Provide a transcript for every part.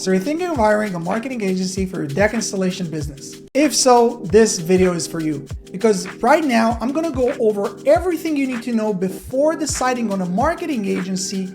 So you're thinking of hiring a marketing agency for your deck installation business. If so, this video is for you, because right now I'm gonna go over everything you need to know before deciding on a marketing agency,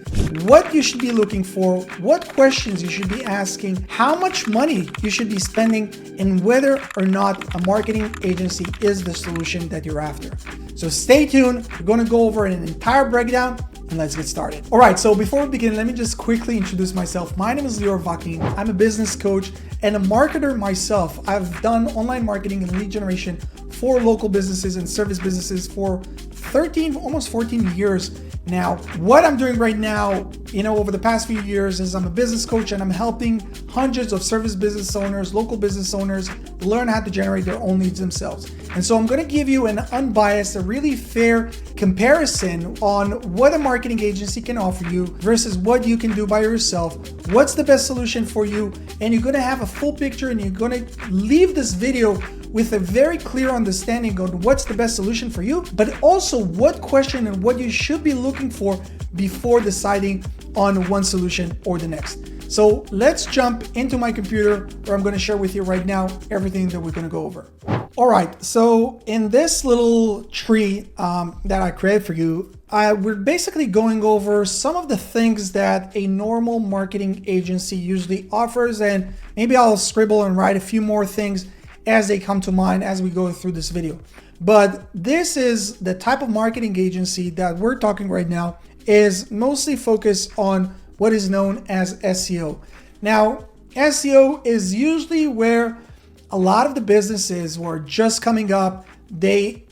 what you should be looking for, what questions you should be asking, how much money you should be spending, and whether or not a marketing agency is the solution that you're after. So stay tuned, we're gonna go over an entire breakdown, and let's get started. All right, so before we begin, let me just quickly introduce myself. My name is Lior Vakin. I'm a business coach and a marketer myself. I've done online marketing and lead generation for local businesses and service businesses for 13, almost 14 years now. What I'm doing right now, over the past few years is I'm a business coach and I'm helping hundreds of service business owners, local business owners learn how to generate their own leads themselves. And so I'm going to give you an unbiased, a really fair comparison on what a marketing agency can offer you versus what you can do by yourself. What's the best solution for you? And you're going to have a full picture, and you're going to leave this video with a very clear understanding on what's the best solution for you, but also what question and what you should be looking for before deciding on one solution or the next. So let's jump into my computer, where I'm going to share with you right now everything that we're going to go over. All right, so in this little tree that I created for you, we're basically going over some of the things that a normal marketing agency usually offers, and maybe I'll scribble and write a few more things as they come to mind as we go through this video. But this is the type of marketing agency that we're talking right now, is mostly focused on what is known as SEO. Now, SEO is usually where a lot of the businesses who are just coming up,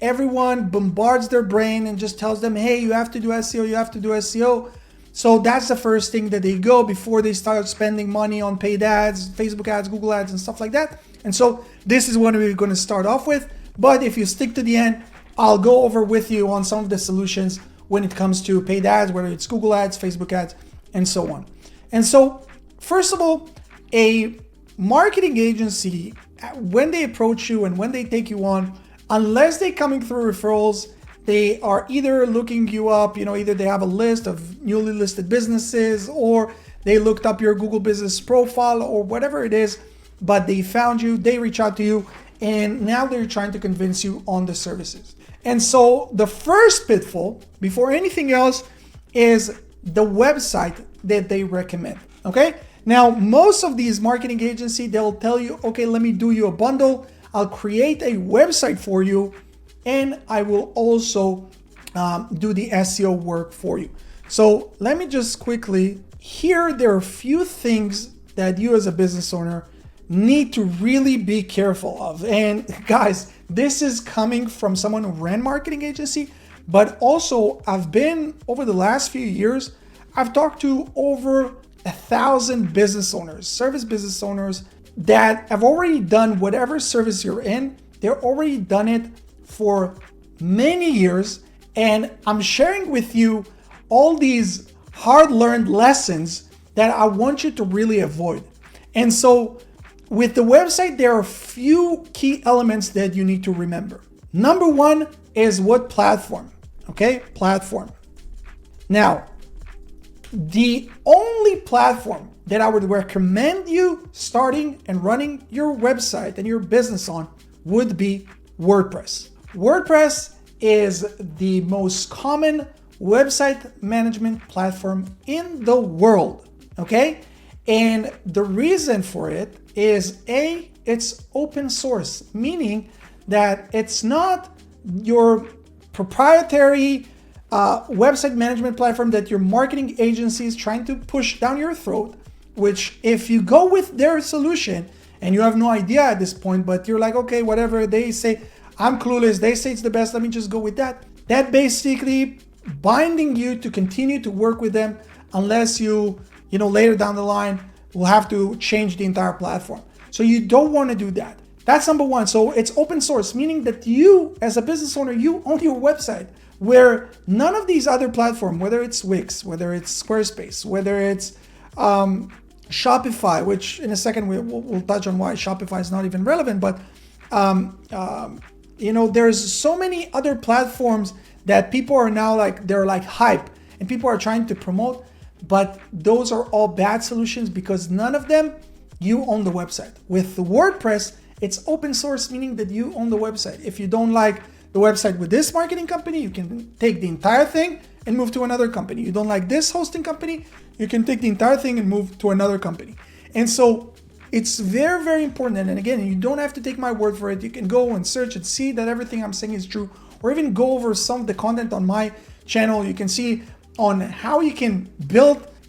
everyone bombards their brain and just tells them, hey, you have to do SEO, you have to do SEO. So that's the first thing that they go before they start spending money on paid ads, Facebook ads, Google ads, and stuff like that. And so this is what we're going to start off with. But if you stick to the end, I'll go over with you on some of the solutions when it comes to paid ads, whether it's Google ads, Facebook ads, and so on. And so, first of all, a marketing agency, when they approach you and when they take you on, unless they're coming through referrals, they are either looking you up, either they have a list of newly listed businesses, or they looked up your Google business profile, or whatever it is, but they found you, they reach out to you, and now they're trying to convince you on the services. And so the first pitfall, before anything else, is the website that they recommend, okay? Now, most of these marketing agencies, they'll tell you, okay, let me do you a bundle. I'll create a website for you, and I will also do the SEO work for you. So let me just quickly, here there are a few things that you as a business owner need to really be careful of. And guys, this is coming from someone who ran marketing agency, but also I've been, over the last few years, I've talked to over 1,000 business owners, service business owners that have already done whatever service you're in. They're already done it for many years. And I'm sharing with you all these hard-learned lessons that I want you to really avoid. And so with the website, there are a few key elements that you need to remember. Number one is what platform, okay? Platform. Now, the only platform that I would recommend you starting and running your website and your business on would be WordPress. WordPress is the most common website management platform in the world, okay? And the reason for it is it's open source, meaning that it's not your proprietary website management platform that your marketing agency is trying to push down your throat, which if you go with their solution and you have no idea at this point, but you're like, okay, whatever they say, I'm clueless, they say it's the best, let me just go with that. That basically binding you to continue to work with them unless you later down the line will have to change the entire platform. So you don't want to do that. That's number one. So it's open source, meaning that you as a business owner, you own your website, where none of these other platforms, whether it's Wix, whether it's Squarespace, whether it's Shopify, which in a second we'll touch on why Shopify is not even relevant, but there's so many other platforms that people are now they're hype and people are trying to promote, but those are all bad solutions because none of them, you own the website. With the WordPress, it's open source, meaning that you own the website. If you don't like the website with this marketing company, you can take the entire thing and move to another company. You don't like this hosting company, you can take the entire thing and move to another company. And so it's very, very important. And again, you don't have to take my word for it. You can go and search and see that everything I'm saying is true, or even go over some of the content on my channel. You can see on how you can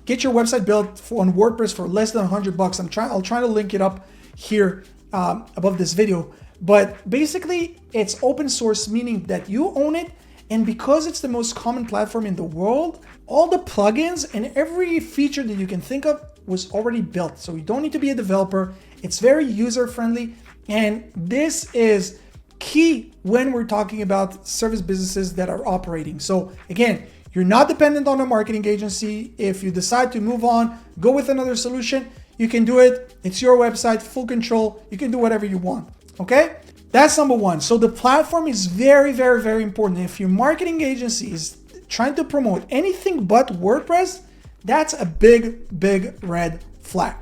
get your website built on WordPress for less than $100. I'll try to link it up here above this video. But basically, it's open source, meaning that you own it. And because it's the most common platform in the world, all the plugins and every feature that you can think of was already built. So you don't need to be a developer. It's very user-friendly. And this is key when we're talking about service businesses that are operating. So again, you're not dependent on a marketing agency. If you decide to move on, go with another solution, you can do it. It's your website, full control. You can do whatever you want, okay? That's number one. So the platform is very, very, very important. If your marketing agency is trying to promote anything but WordPress, that's a big, big red flag.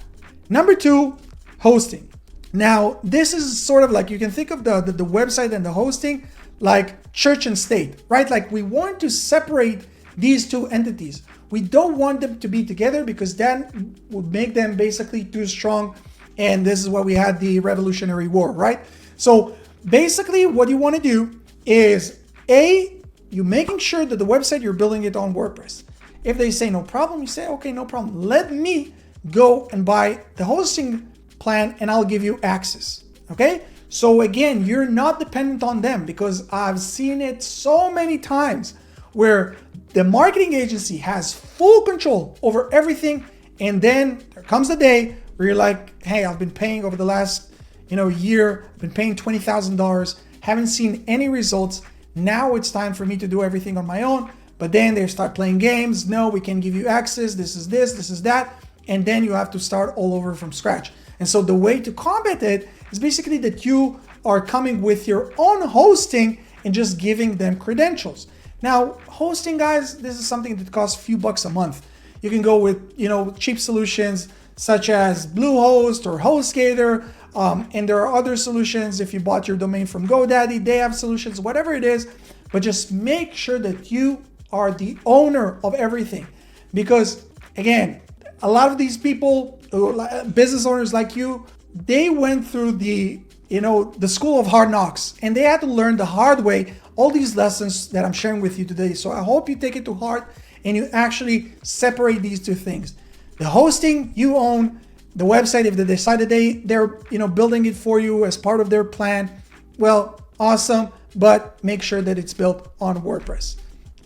Number two, hosting. Now, this is sort of like, you can think of the website and the hosting like church and state, right? Like we want to separate these two entities. We don't want them to be together because that would make them basically too strong. And this is why we had the Revolutionary War, right? So basically what you want to do is you're making sure that the website, you're building it on WordPress. If they say no problem, you say, okay, no problem. Let me go and buy the hosting plan and I'll give you access, okay? So again, you're not dependent on them because I've seen it so many times where the marketing agency has full control over everything. And then there comes the day where you're like, hey, I've been paying over the last year, I've been paying $20,000, haven't seen any results. Now it's time for me to do everything on my own. But then they start playing games. No, we can give you access. This is this, this is that. And then you have to start all over from scratch. And so the way to combat it is basically that you are coming with your own hosting and just giving them credentials. Now, hosting, guys, this is something that costs a few bucks a month. You can go with, cheap solutions such as Bluehost or HostGator. And there are other solutions. If you bought your domain from GoDaddy, they have solutions, whatever it is. But just make sure that you are the owner of everything. Because again, a lot of these people, business owners like you, they went through the school of hard knocks and they had to learn the hard way all these lessons that I'm sharing with you today. So I hope you take it to heart and you actually separate these two things. The hosting you own, the website, if they decided they're building it for you as part of their plan, well, awesome, but make sure that it's built on WordPress.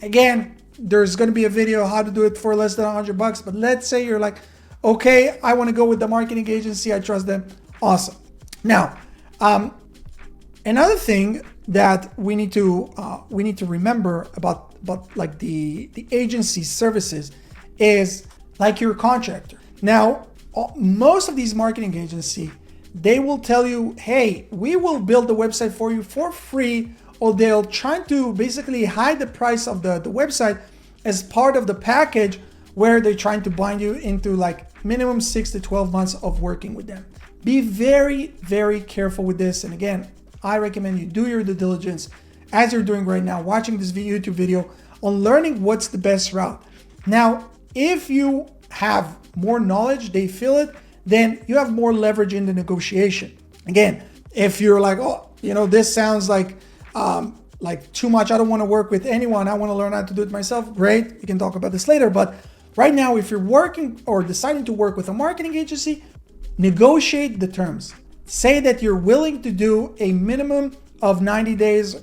Again, there's going to be a video how to do it for less than $100, but let's say you're like, okay, I want to go with the marketing agency, I trust them. Awesome. Now, another thing that we need to remember about like the agency services is like your contractor. Now, most of these marketing agencies, they will tell you, hey, we will build the website for you for free, or they'll try to basically hide the price of the website as part of the package where they're trying to bind you into like minimum 6 to 12 months of working with them. Be very, very careful with this. And again, I recommend you do your due diligence as you're doing right now, watching this YouTube video on learning what's the best route. Now, if you have more knowledge, they feel it, then you have more leverage in the negotiation. Again, if you're like, oh, this sounds like too much, I don't want to work with anyone, I want to learn how to do it myself, great, we can talk about this later. But right now, if you're working or deciding to work with a marketing agency, negotiate the terms. Say that you're willing to do a minimum of 90 days,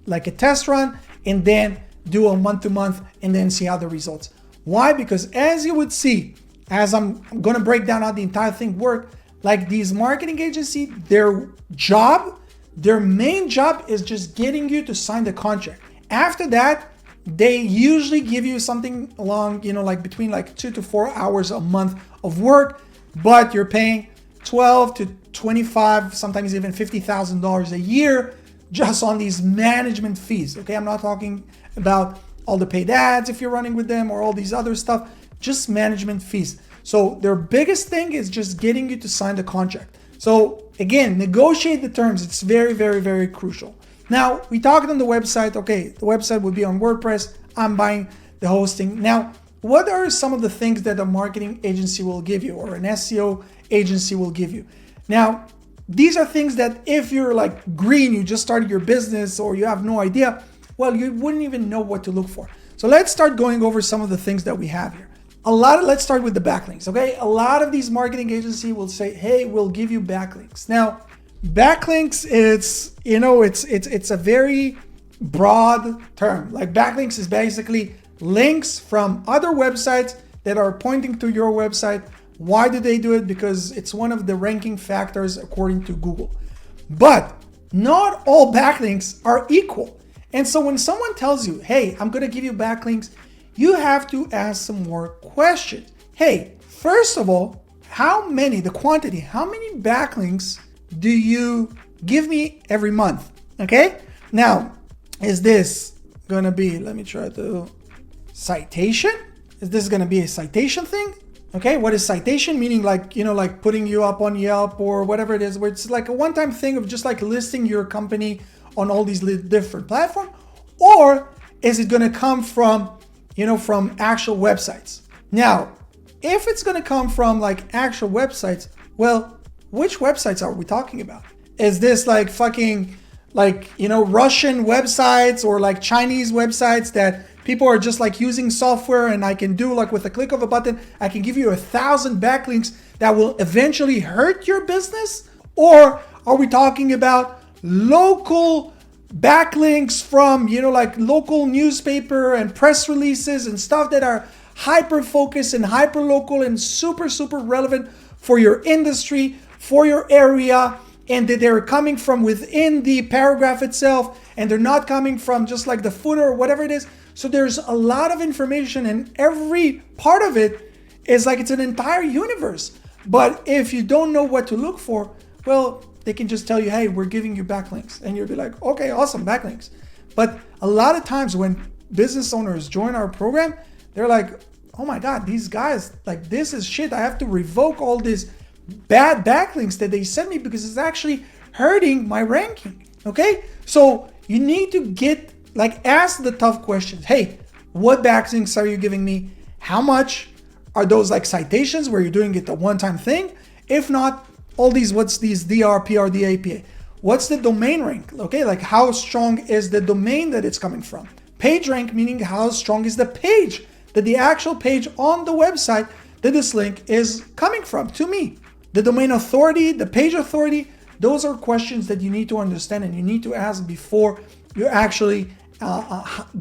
like a test run, and then do a month-to-month and then see how the results. Why? Because as you would see, as I'm going to break down how the entire thing works, like these marketing agencies, their main job is just getting you to sign the contract. After that, they usually give you something along, like between like 2 to 4 hours a month of work, but you're paying 12 to 25, sometimes even $50,000 a year just on these management fees. Okay, I'm not talking about all the paid ads if you're running with them or all these other stuff. just management fees. So their biggest thing is just getting you to sign the contract. So again, negotiate the terms. It's very, very, very crucial. Now, we talked on the website. Okay, the website would be on WordPress. I'm buying the hosting. Now, what are some of the things that a marketing agency will give you or an SEO agency will give you? Now, these are things that if you're like green, you just started your business or you have no idea, well, you wouldn't even know what to look for. So let's start going over some of the things that we have here. Let's start with the backlinks, okay? A lot of these marketing agencies will say, hey, we'll give you backlinks. Now, backlinks, it's a very broad term. Like backlinks is basically links from other websites that are pointing to your website. Why do they do it? Because it's one of the ranking factors according to Google. But not all backlinks are equal. And so when someone tells you, hey, I'm going to give you backlinks, you have to ask some more questions. Hey, first of all, how many backlinks do you give me every month? Okay. Now, is this going to be, let me try to, citation? Is this going to be a citation thing? Okay. What is citation? Meaning like, like putting you up on Yelp or whatever it is, where it's like a one-time thing of just like listing your company on all these different platforms? Or is it going to come from actual websites? Now, if it's going to come from like actual websites, well, which websites are we talking about? Is this like fucking Russian websites or like Chinese websites that people are just like using software and I can do like with a click of a button, I can give you 1,000 backlinks that will eventually hurt your business? Or are we talking about local backlinks from, like local newspaper and press releases and stuff that are hyper focused and hyper local and super, super relevant for your industry, for your area, and that they're coming from within the paragraph itself and they're not coming from just like the footer or whatever it is. So there's a lot of information and every part of it is like it's an entire universe. But if you don't know what to look for, well, they can just tell you, hey, we're giving you backlinks. And you'll be like, okay, awesome, backlinks. But a lot of times when business owners join our program, they're like, oh my God, these guys, like this is shit. I have to revoke all these bad backlinks that they sent me because it's actually hurting my ranking. Okay? So you need to ask the tough questions. Hey, what backlinks are you giving me? How much? Are those like citations where you're doing it a one-time thing? If not, what's these DR, PR, DAPA? What's the domain rank? Okay, like how strong is the domain that it's coming from? Page rank, meaning how strong is the page, that the actual page on the website that this link is coming from to me. The domain authority, the page authority, those are questions that you need to understand and you need to ask before you're actually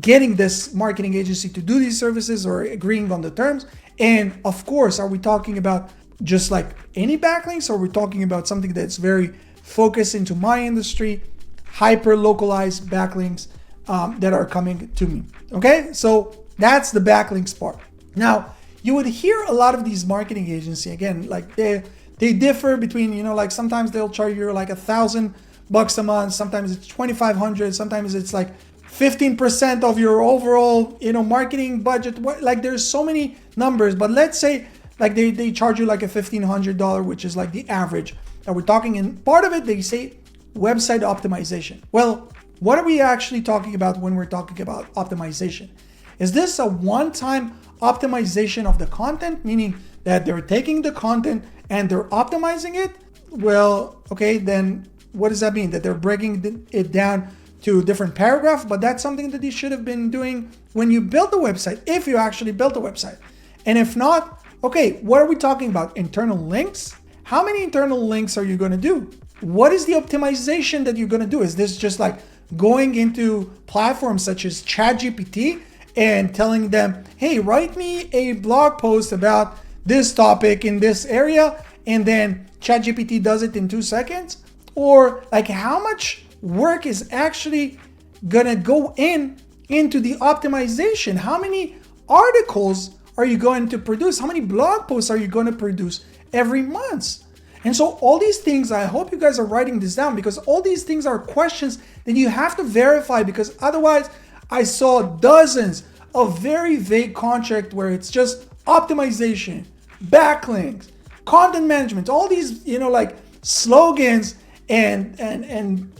getting this marketing agency to do these services or agreeing on the terms. And of course, are we talking about just like any backlinks, or we're talking about something that's very focused into my industry, hyper localized backlinks that are coming to me? Okay, so that's the backlinks part. Now, you would hear a lot of these marketing agencies, again, like they differ between, like sometimes they'll charge you like $1,000 a month, sometimes it's 2,500, sometimes it's like 15% of your overall, marketing budget. Like there's so many numbers, but let's say like they charge you like a $1,500, which is like the average that we're talking. And part of it, they say website optimization. Well, what are we actually talking about when we're talking about optimization? Is this a one-time optimization of the content, meaning that they're taking the content and they're optimizing it? Well, okay, then what does that mean? That they're breaking it down to a different paragraph? But that's something that you should have been doing when you built the website, if you actually built the website. And if not, okay, what are we talking about? Internal links? How many internal links are you going to do? What is the optimization that you're going to do? Is this just like going into platforms such as ChatGPT and telling them, hey, write me a blog post about this topic in this area, and then ChatGPT does it in 2 seconds? Or like how much work is actually going to go into the optimization? How many articles are you going to produce? How many blog posts are you going to produce every month? And so all these things, I hope you guys are writing this down, because all these things are questions that you have to verify, because otherwise I saw dozens of very vague contracts where it's just optimization, backlinks, content management, all these, like slogans and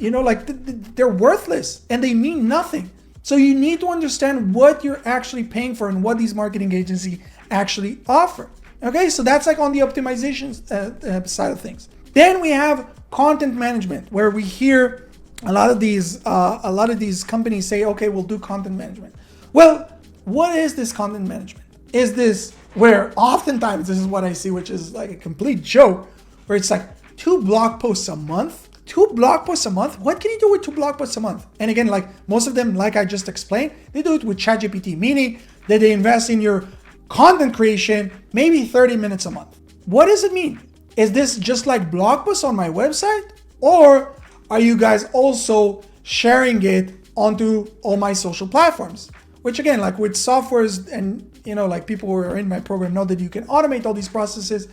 like they're worthless and they mean nothing. So you need to understand what you're actually paying for and what these marketing agencies actually offer. Okay, so that's like on the optimization side of things. Then we have content management, where we hear a lot of these companies say, okay, we'll do content management. Well, what is this content management? Is this where oftentimes this is what I see, which is like a complete joke, where it's like 2 blog posts a month? 2 blog posts a month? What can you do with 2 blog posts a month? And again, like most of them, like I just explained, they do it with ChatGPT, meaning that they invest in your content creation, maybe 30 minutes a month. What does it mean? Is this just like blog posts on my website? Or are you guys also sharing it onto all my social platforms? Which again, like with softwares and, like people who are in my program know that you can automate all these processes.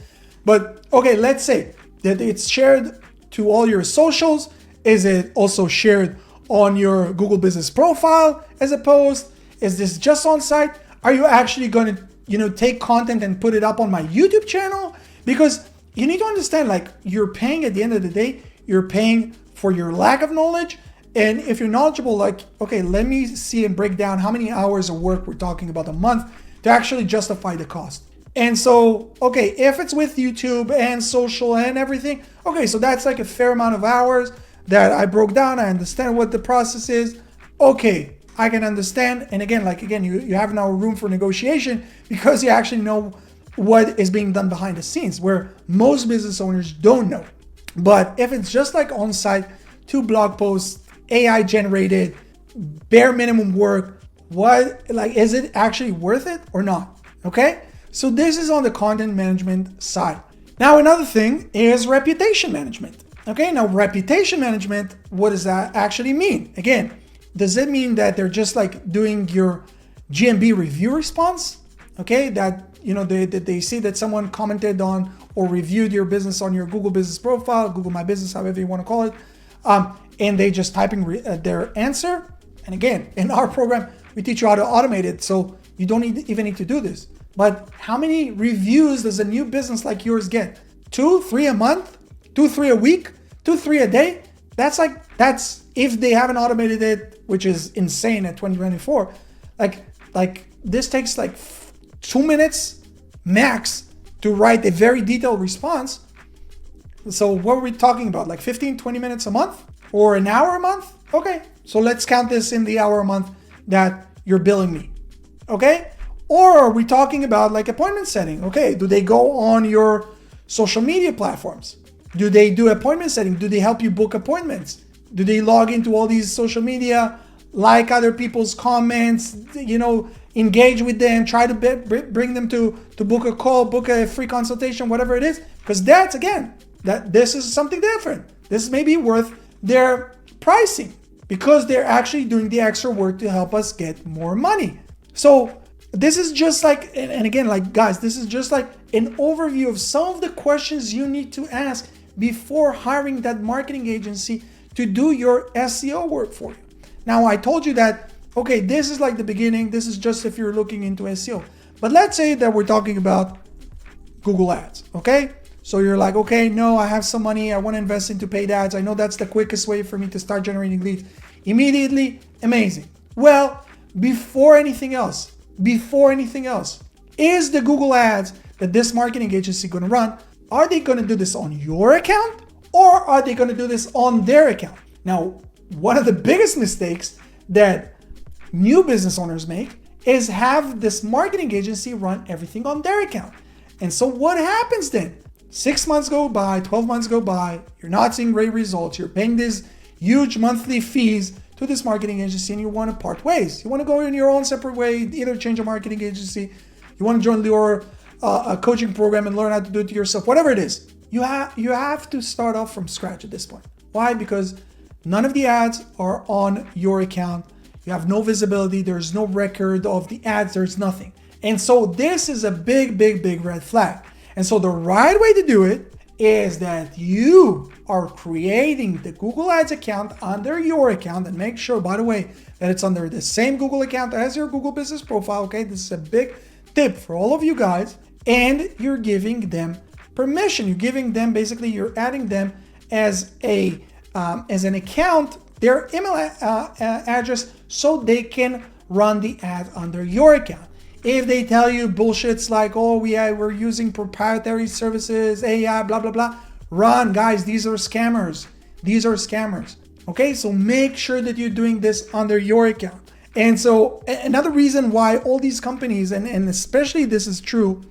But okay, let's say that it's shared to all your socials. Is it also shared on your Google Business Profile as a post? Is this just on site? Are you actually going to, take content and put it up on my YouTube channel? Because you need to understand, like, you're paying at the end of the day, you're paying for your lack of knowledge. And if you're knowledgeable, like, okay, let me see and break down how many hours of work we're talking about a month to actually justify the cost. And so, okay, if it's with YouTube and social and everything, okay, so that's like a fair amount of hours that I broke down. I understand what the process is. Okay, I can understand. And again, you have now room for negotiation because you actually know what is being done behind the scenes, where most business owners don't know. But if it's just like on-site, 2 blog posts, AI generated, bare minimum work, is it actually worth it or not? Okay? So this is on the content management side. Now, another thing is reputation management. Okay, now reputation management, what does that actually mean? Again, does it mean that they're just like doing your GMB review response? Okay, that they see that someone commented on or reviewed your business on your Google Business Profile, Google My Business, however you want to call it, and they just typing their answer. And again, in our program, we teach you how to automate it, so you don't even need to do this. But how many reviews does a new business like yours get? 2, 3 a month? 2, 3 a week? 2, 3 a day? That's if they haven't automated it, which is insane at 2024. Like this takes like 2 minutes max to write a very detailed response. So what are we talking about? Like 15, 20 minutes a month or an hour a month? Okay, so let's count this in the hour a month that you're billing me. Okay? Or are we talking about like appointment setting? Okay, do they go on your social media platforms? Do they do appointment setting? Do they help you book appointments? Do they log into all these social media, like other people's comments, engage with them, try to bring them to book a call, book a free consultation, whatever it is? Because this is something different. This may be worth their pricing because they're actually doing the extra work to help us get more money. So this is just like, and again, like guys, this is just like an overview of some of the questions you need to ask before hiring that marketing agency to do your SEO work for you. Now, I told you that, okay, this is like the beginning. This is just if you're looking into SEO. But let's say that we're talking about Google Ads, okay? So you're like, okay, no, I have some money. I want to invest into paid ads. I know that's the quickest way for me to start generating leads immediately. Amazing. Well, before anything else, is the Google Ads that this marketing agency going to run, are they going to do this on your account or are they going to do this on their account? Now, one of the biggest mistakes that new business owners make is have this marketing agency run everything on their account. And so what happens then? 6 months go by, 12 months go by, you're not seeing great results, you're paying these huge monthly fees to this marketing agency and you want to part ways. You want to go in your own separate way, either change a marketing agency, you want to join your coaching program and learn how to do it yourself, whatever it is. You have to start off from scratch at this point. Why? Because none of the ads are on your account. You have no visibility. There's no record of the ads. There's nothing. And so this is a big red flag. And so the right way to do it is that you are creating the Google Ads account under your account, and make sure, by the way, that it's under the same Google account as your Google Business Profile. Okay, this is a big tip for all of you guys, and you're giving them permission. You're giving them, basically, you're adding them as an account, their email address, so they can run the ad under your account. If they tell you bullshits like, oh, we're using proprietary services, AI, blah, blah, blah, run, guys. These are scammers. These are scammers. Okay, so make sure that you're doing this under your account. And so another reason why all these companies, and especially this is true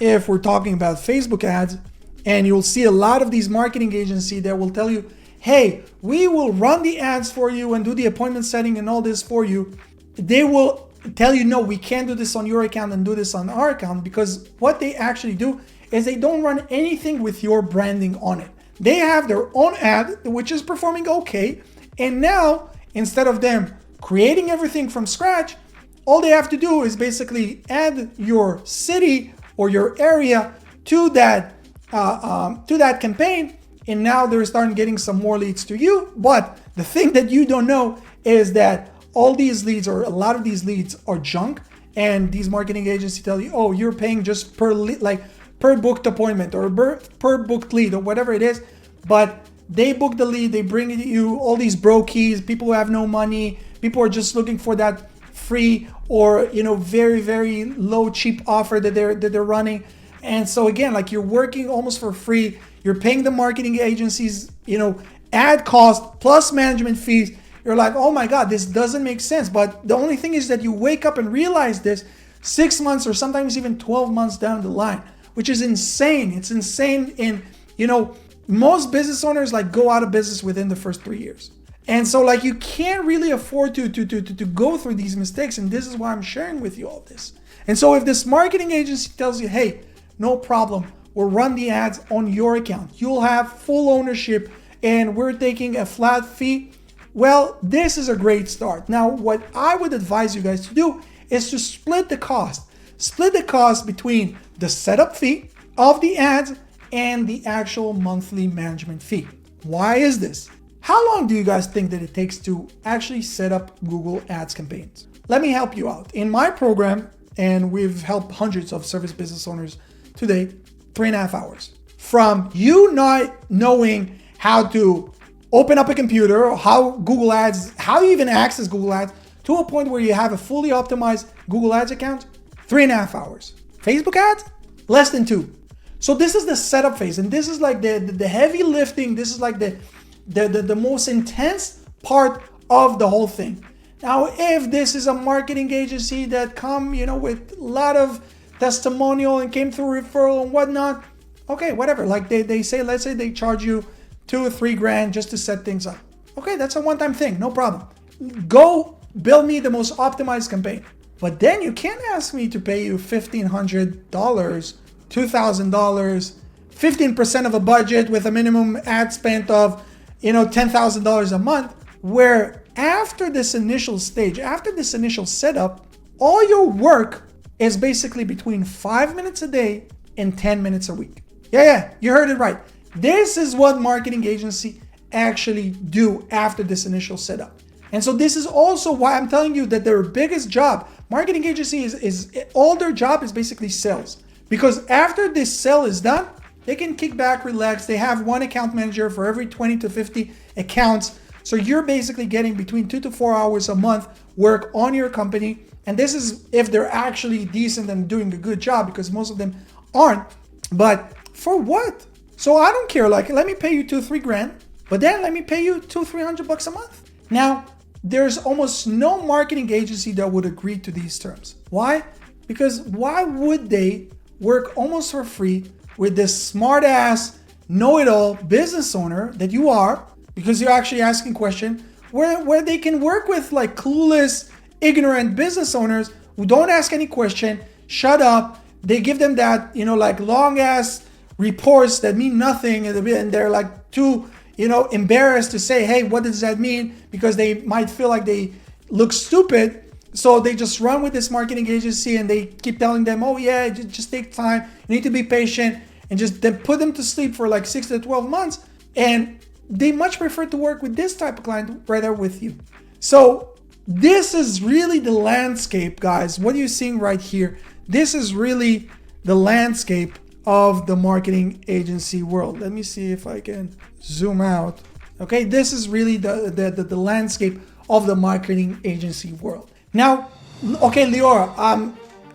if we're talking about Facebook ads, and you'll see a lot of these marketing agencies that will tell you, hey, we will run the ads for you and do the appointment setting and all this for you. They will tell you, no, we can't do this on your account and do this on our account, because what they actually do is they don't run anything with your branding on it. They have their own ad, which is performing okay. And now, instead of them creating everything from scratch, all they have to do is basically add your city or your area to that campaign. And now they're starting getting some more leads to you. But the thing that you don't know is that all these leads, or a lot of these leads, are junk. And these marketing agencies tell you, oh, you're paying just per lead, like per booked appointment or per booked lead or whatever it is. But they book the lead, they bring you all these brokies, people who have no money, people are just looking for that free or, very, very low, cheap offer that they're running. And so again, like, you're working almost for free. You're paying the marketing agencies, ad cost plus management fees. You're like, oh my God, this doesn't make sense. But the only thing is that you wake up and realize this 6 months or sometimes even 12 months down the line, which is insane. It's insane. And, most business owners go out of business within the first 3 years. And so you can't really afford to go through these mistakes. And this is why I'm sharing with you all this. And so if this marketing agency tells you, hey, no problem, we'll run the ads on your account, you'll have full ownership, and we're taking a flat fee, well, this is a great start. Now, what I would advise you guys to do is to split the cost. Split the cost between the setup fee of the ads and the actual monthly management fee. Why is this? How long do you guys think that it takes to actually set up Google Ads campaigns? Let me help you out. In my program, and we've helped hundreds of service business owners today, 3.5 hours. From you not knowing how to open up a computer, or how Google Ads, how you even access Google Ads, to a point where you have a fully optimized Google Ads account, 3.5 hours. Facebook ads, less than 2. So this is the setup phase, and this is the heavy lifting. This is the most intense part of the whole thing. Now, if this is a marketing agency that come, with a lot of testimonial and came through referral and whatnot, okay, whatever. They say, let's say they charge you $2 or $3 grand just to set things up. Okay, that's a one-time thing, no problem. Go build me the most optimized campaign. But then you can't ask me to pay you $1,500, $2,000, 15% of a budget with a minimum ad spend of, $10,000 a month, where after this initial stage, after this initial setup, all your work is basically between 5 minutes a day and 10 minutes a week. Yeah, you heard it right. This is what marketing agency actually do after this initial setup. And so this is also why I'm telling you that their biggest job, marketing agency is all their job is basically sales. Because after this sale is done, they can kick back, relax. They have one account manager for every 20 to 50 accounts. So you're basically getting between 2 to 4 hours a month work on your company. And this is if they're actually decent and doing a good job, because most of them aren't. But for what? So I don't care. Let me pay you $2-3 grand, but then let me pay you $200-300 a month. Now, there's almost no marketing agency that would agree to these terms. Why? Because why would they work almost for free with this smart ass, know-it-all business owner that you are, because you're actually asking questions, where they can work with clueless, ignorant business owners who don't ask any question, shut up. They give them that, long ass reports that mean nothing, and they're too, embarrassed to say, hey, what does that mean? Because they might feel like they look stupid. So they just run with this marketing agency and they keep telling them, oh yeah, just take time. You need to be patient, and just then put them to sleep for 6 to 12 months. And they much prefer to work with this type of client rather with you. So This is really the landscape, guys. What you're seeing right here, this is really the landscape of the marketing agency world. Let me see if I can zoom out. Okay, this is really the landscape of the marketing agency world. Now, okay, Lior,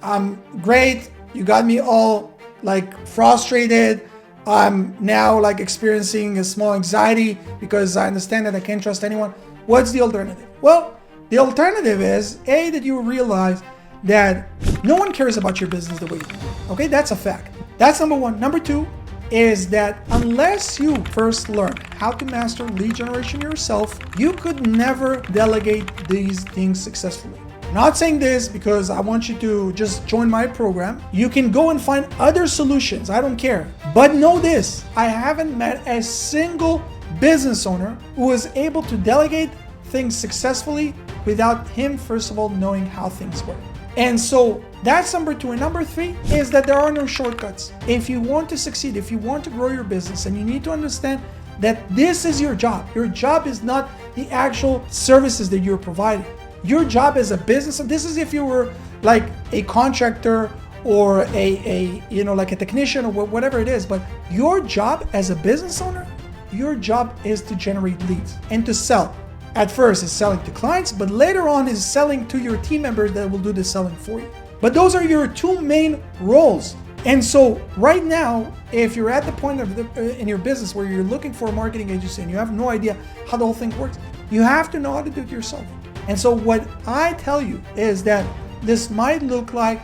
I'm great. You got me all like frustrated. I'm now like experiencing a small anxiety because I understand that I can't trust anyone. What's the alternative? Well, the alternative is that you realize that no one cares about your business the way you do. Okay, that's a fact. That's number one. Number two is that unless you first learn how to master lead generation yourself, you could never delegate these things successfully. I'm not saying this because I want you to just join my program. You can go and find other solutions. I don't care. But know this, I haven't met a single business owner who was able to delegate things successfully without him, first of all, knowing how things work. And so that's number two. And number three is that there are no shortcuts. If you want to succeed, if you want to grow your business, and you need to understand that this is your job. Your job is not the actual services that you're providing. Your job as a business, and this is if you were like a contractor or like a technician or whatever it is, but your job as a business owner, your job is to generate leads and to sell. At first it's selling to clients, but later on is selling to your team members that will do the selling for you. But those are your two main roles. And so right now, if you're at the point in your business where you're looking for a marketing agency and you have no idea how the whole thing works, you have to know how to do it yourself. And so what I tell you is that this might look like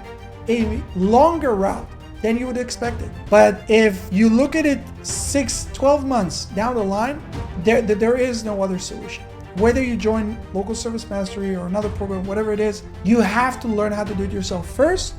a longer route than you would expect it. But if you look at it 6-12 months down the line, there is no other solution. Whether you join Local Service Mastery or another program, whatever it is, you have to learn how to do it yourself first.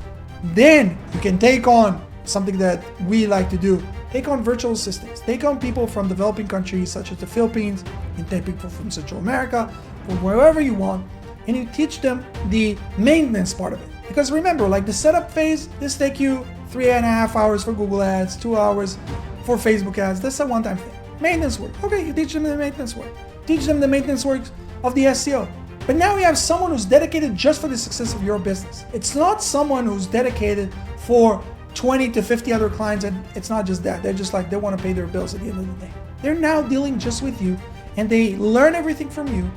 Then you can take on something that we like to do. Take on virtual assistants. Take on people from developing countries such as the Philippines. You can take people from Central America, from wherever you want, and you teach them the maintenance part of it. Because remember, like the setup phase, this take you 3.5 hours for Google Ads, 2 hours for Facebook ads. That's a one-time thing. Maintenance work. Okay, you teach them the maintenance work. Teach them the maintenance works of the SEO. But now you have someone who's dedicated just for the success of your business. It's not someone who's dedicated for 20 to 50 other clients, and it's not just that. They're just like, they want to pay their bills at the end of the day. They're now dealing just with you, and they learn everything from you,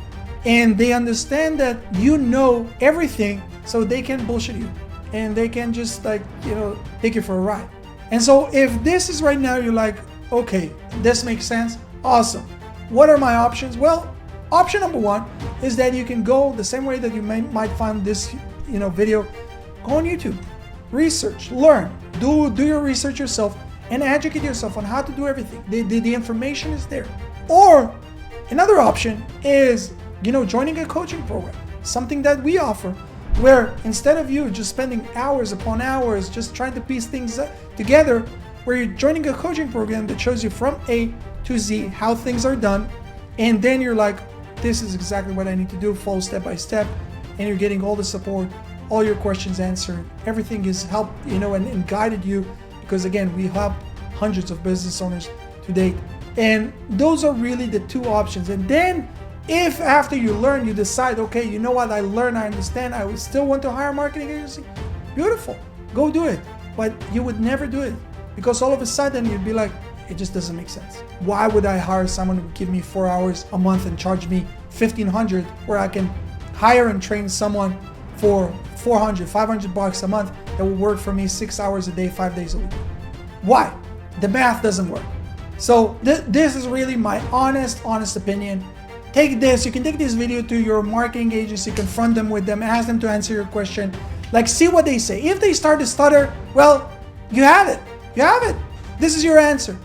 and they understand that you know everything, so they can bullshit you, and they can just take you for a ride. And so if this is right now, you're like, okay, this makes sense, awesome. What are my options? Well, option number one is that you can go the same way that you might find this video. Go on YouTube, research, learn, do your research yourself, and educate yourself on how to do everything. The information is there. Or another option is joining a coaching program, something that we offer, where instead of you just spending hours upon hours just trying to piece things together, where you're joining a coaching program that shows you from A to Z how things are done, and then you're like, this is exactly what I need to do, follow step by step, and you're getting all the support, all your questions answered, everything is helped, and guided you, because again, we help hundreds of business owners to date. And those are really the two options. And then if after you learn, you decide, okay, you know what, I learned, I understand, I would still want to hire a marketing agency, beautiful, go do it. But you would never do it, because all of a sudden you'd be like, it just doesn't make sense. Why would I hire someone who would give me 4 hours a month and charge me $1,500, where I can hire and train someone for $400, $500 a month that will work for me 6 hours a day, 5 days a week? Why? The math doesn't work. So this is really my honest opinion. Take this, you can take this video to your marketing agency, confront them with them, ask them to answer your question. Like, see what they say. If they start to stutter, well, you have it. You have it. This is your answer.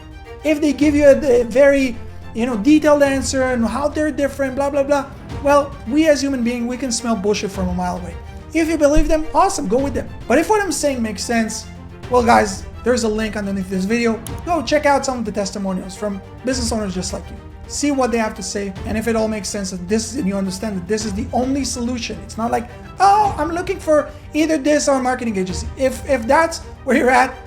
If they give you a very detailed answer and how they're different, blah, blah, blah, well, we as human beings, we can smell bullshit from a mile away. If you believe them, awesome, go with them. But if what I'm saying makes sense, well, guys, there's a link underneath this video. Go check out some of the testimonials from business owners just like you. See what they have to say, and if it all makes sense, and you understand that this is the only solution. It's not like, oh, I'm looking for either this or a marketing agency. If that's where you're at,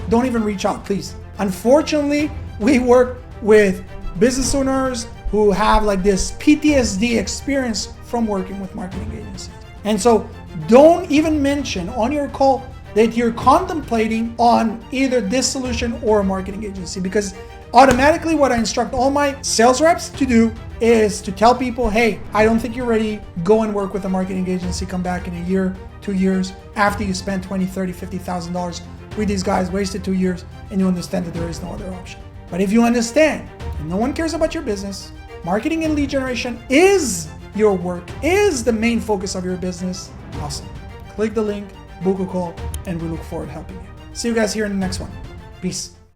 don't even reach out, please. Unfortunately, we work with business owners who have like this PTSD experience from working with marketing agencies. And so don't even mention on your call that you're contemplating on either this solution or a marketing agency, because automatically what I instruct all my sales reps to do is to tell people, hey, I don't think you're ready. Go and work with a marketing agency. Come back in a year, 2 years, after you spend $20,000, $30,000, $50,000 with these guys, wasted 2 years, and you understand that there is no other option. But if you understand and no one cares about your business, marketing and lead generation is your work, is the main focus of your business, awesome. Click the link, book a call, and we look forward to helping you. See you guys here in the next one. Peace.